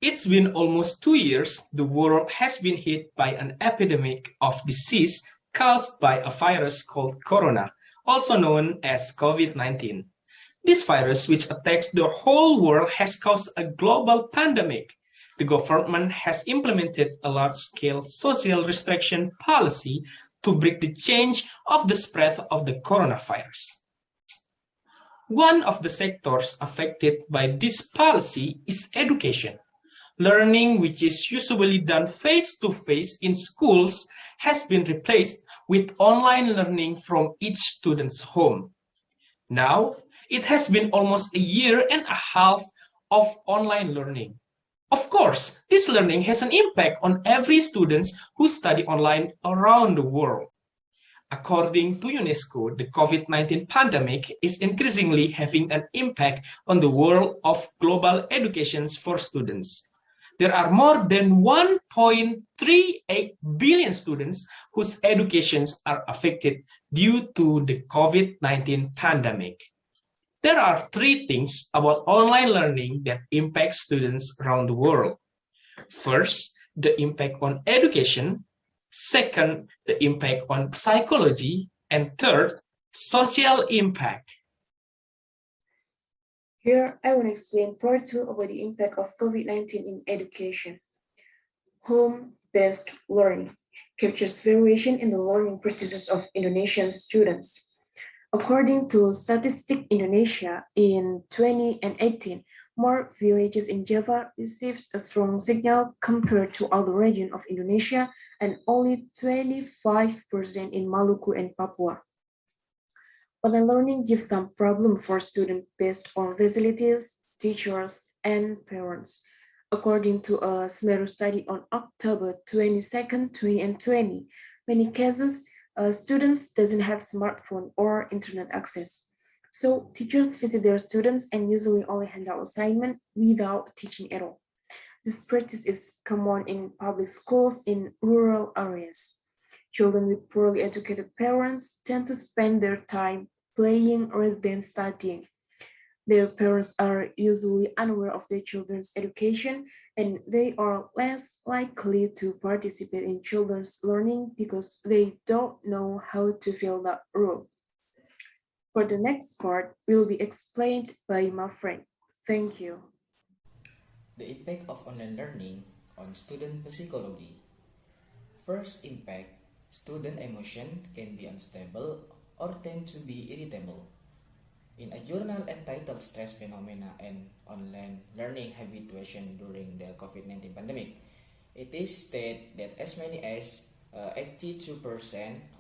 It's been almost 2 years the world has been hit by an epidemic of disease caused by a virus called corona, also known as COVID-19. This virus, which attacks the whole world, has caused a global pandemic. The government has implemented a large-scale social restriction policy to break the chain of the spread of the coronavirus. One of the sectors affected by this policy is education. Learning, which is usually done face to face in schools, has been replaced with online learning from each student's home. Now, it has been almost a year and a half of online learning. Of course, this learning has an impact on every student who study online around the world. According to UNESCO, the COVID-19 pandemic is increasingly having an impact on the world of global education for students. There are more than 1.38 billion students whose educations are affected due to the COVID-19 pandemic. There are three things about online learning that impact students around the world. First, the impact on education. Second, the impact on psychology. And third, social impact. Here, I will explain part 2 about the impact of COVID-19 in education. Home-based learning captures variation in the learning practices of Indonesian students. According to Statistik Indonesia, in 2018, more villages in Java received a strong signal compared to other regions of Indonesia and only 25% in Maluku and Papua. Online learning gives some problem for students based on facilities, teachers, and parents. According to a Smeru study on October 22nd, 2020, many cases, students doesn't have smartphone or internet access. So teachers visit their students and usually only hand out assignment without teaching at all. This practice is common in public schools in rural areas. Children with poorly educated parents tend to spend their time playing rather than studying. Their parents are usually unaware of their children's education and they are less likely to participate in children's learning because they don't know how to fill that role. For the next part will be explained by my friend. Thank you. The impact of online learning on student psychology. First impact, student emotion can be unstable or tend to be irritable. In a journal entitled Stress Phenomena and Online Learning Habituation During the COVID-19 Pandemic, it is stated that as many as 82%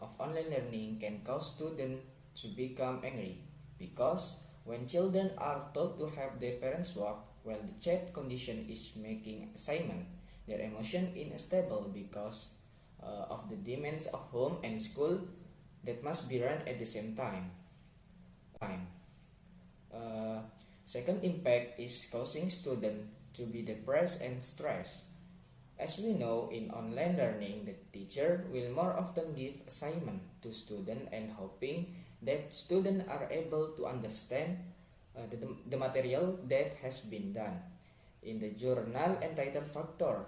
of online learning can cause students to become angry because when children are told to help their parents work while the chat condition is making assignment, their emotion is unstable because of the demands of home and school that must be run at the same time. Uh, Second impact is causing students to be depressed and stressed. As we know, in online learning, the teacher will more often give assignment to students and hoping that students are able to understand the material that has been done. In the journal entitled Factor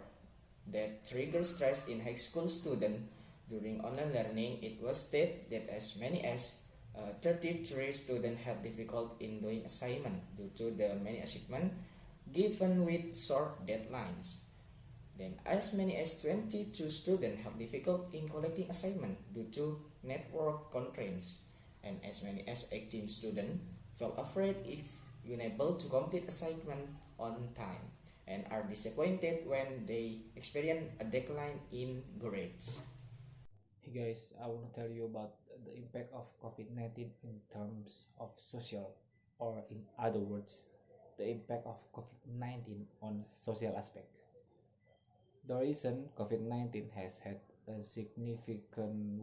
that trigger stress in high school students during online learning, it was stated that as many as 33 students had difficulty in doing assignment due to the many assignments given with short deadlines. Then as many as 22 students have difficulty in collecting assignment due to network constraints, and as many as 18 students felt afraid if unable to complete assignment on time and are disappointed when they experience a decline in grades. Hey guys, I want to tell you about the impact of COVID-19 in terms of social, or in other words, the impact of COVID-19 on social aspect. The reason COVID-19 has had a significant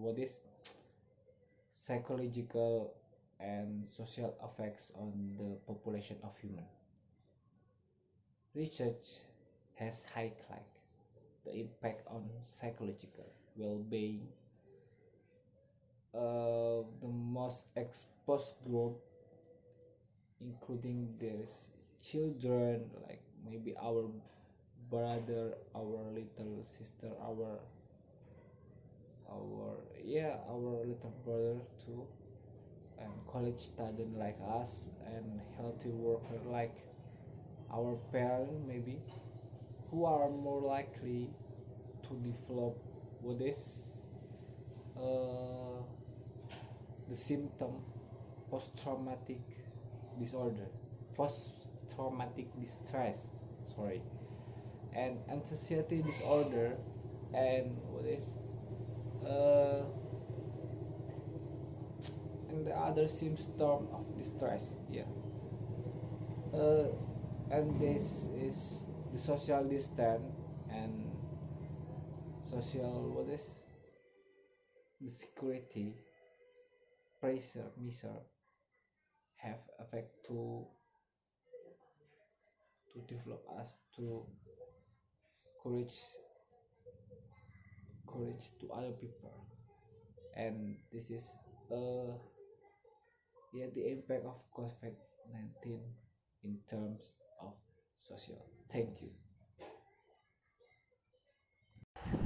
psychological and social effects on the population of human. Research has highlighted the impact on psychological well-being. The most exposed group, including there's children, like maybe our brother, our little sister, our little brother too, and college student like us, and healthy worker like our parents maybe, who are more likely to develop what is uh, the symptom post-traumatic disorder, post-traumatic distress, sorry, and anxiety disorder, and what is uh, and the other symptom of distress, yeah. uh, and this is the social distance and social what is the security pressure measure have effect to develop us to courage to other people. And this is uh the impact of COVID-19 in terms of social. Thank you.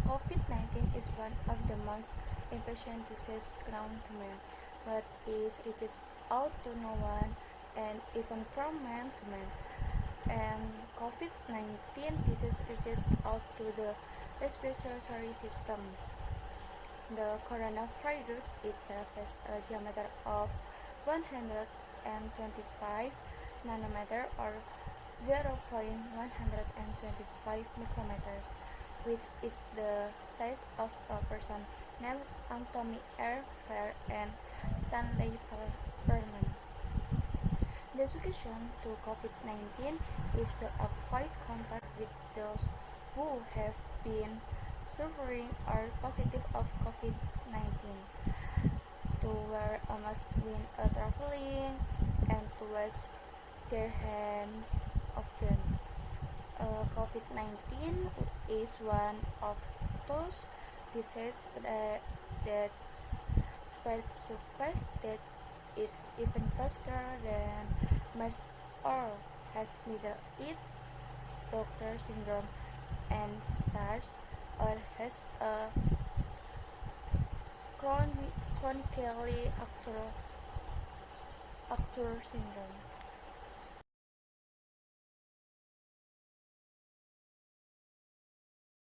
COVID-19 is one of the most infectious diseases known to man, but it reaches out to no one and even from man to man. And COVID-19 disease reaches out to the respiratory system. The coronavirus itself has a diameter of 125 nanometer or 0.125 micrometers, which is the size of a person named Anthony R. Fair and Stanley Perman. The solution to COVID-19 is to avoid contact with those who have been suffering or positive of COVID-19, to wear a mask when traveling, and to wash their hands often. COVID-19 is one of those diseases that spread so fast that it's even faster than MERS or has neither it, Doctor syndrome, and SARS, or has a chronically acute syndrome.